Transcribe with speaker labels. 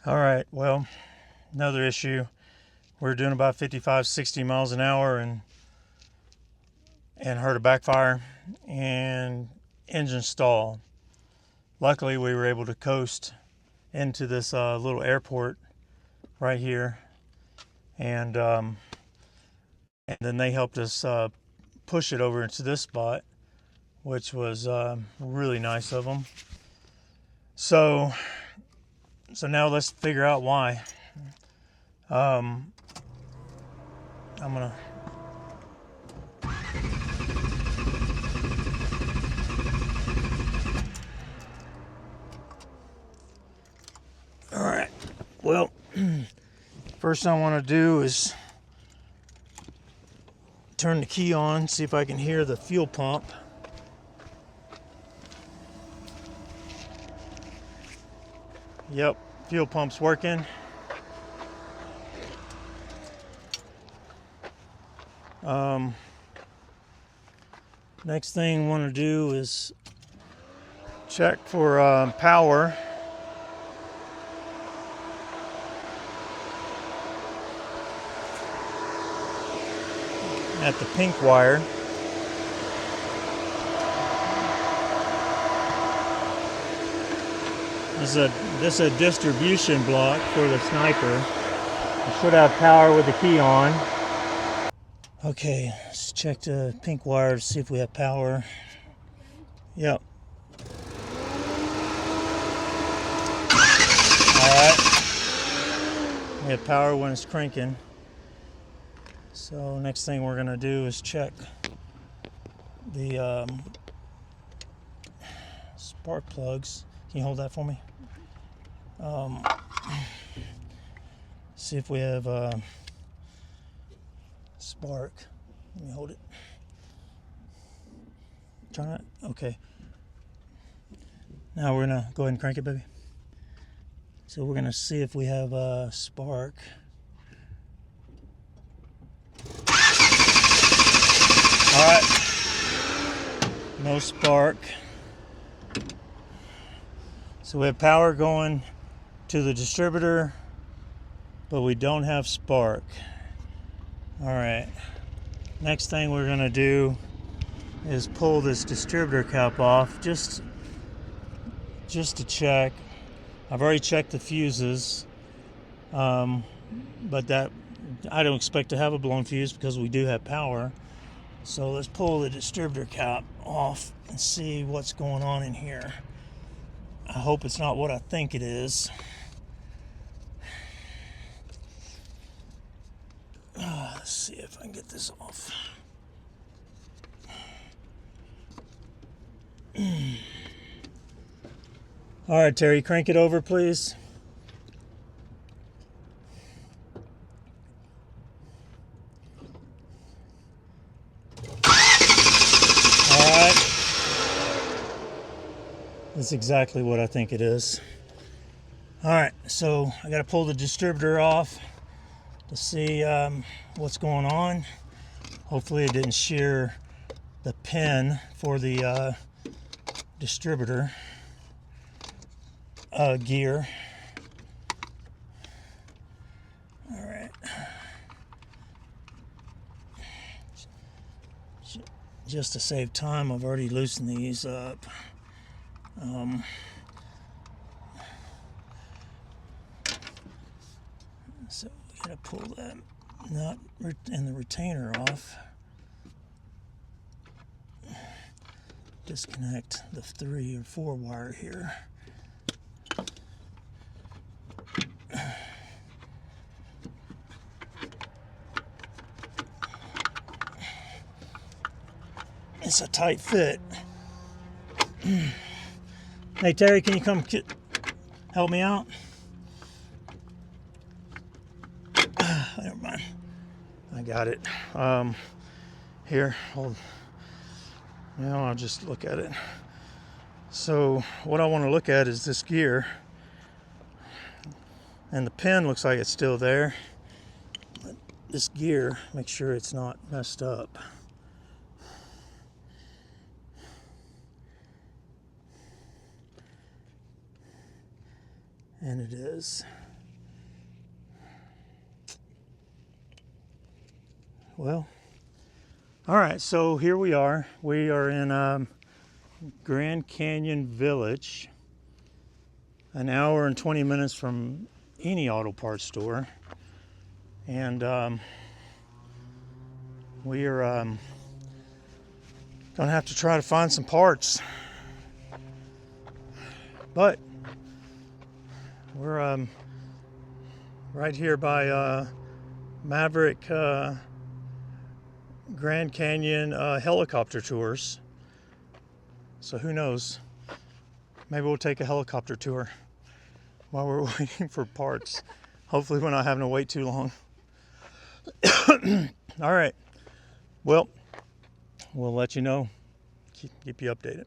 Speaker 1: All right, well, another issue. We're doing about 55, 60 miles an hour and heard a backfire and engine stall. Luckily, we were able to coast into this little airport right here, and then they helped us push it over into this spot, which was really nice of them. So now let's figure out why. I'm gonna. All right. Well, first I want to do is turn the key on, see if I can hear the fuel pump. Yep, fuel pump's working. Next thing I want to do is check for power. At the pink wire. This is a distribution block for the sniper. It should have power with the key on. Okay, let's check the pink wire to see if we have power. Yep. Alright. We have power when it's cranking. So next thing we're going to do is check the spark plugs. Can you hold that for me? See if we have spark. Let me hold it. Turn it. Okay. Now we're gonna go ahead and crank it, baby. So we're gonna see if we have spark. All right. No spark. So we have power going to the distributor, but we don't have spark. All right. Next thing we're gonna do is pull this distributor cap off just to check. I've already checked the fuses, but that I don't expect to have a blown fuse because we do have power. So let's pull the distributor cap off and see what's going on in here. I hope it's not what I think it is. Let's see if I can get this off. All right, Terry, crank it over, please. All right. That's exactly what I think it is. All right, so I got to pull the distributor off to see what's going on. Hopefully it didn't shear the pin for the distributor gear. All right. Just to save time, I've already loosened these up. So we gotta pull that nut and the retainer off. Disconnect the 3 or 4 wire here. It's a tight fit. Hey Terry, can you come help me out? Never mind. I got it. Here, hold. Now I'll just look at it. So what I want to look at is this gear. And the pin looks like it's still there. But this gear, make sure it's not messed up. And it is. Well, all right, so here we are. We are in Grand Canyon Village, an hour and 20 minutes from any auto parts store. And we are gonna have to try to find some parts. But we're right here by Maverick Grand Canyon helicopter tours. So who knows? Maybe we'll take a helicopter tour while we're waiting for parts. Hopefully we're not having to wait too long. All right. Well, we'll let you know. Keep you updated.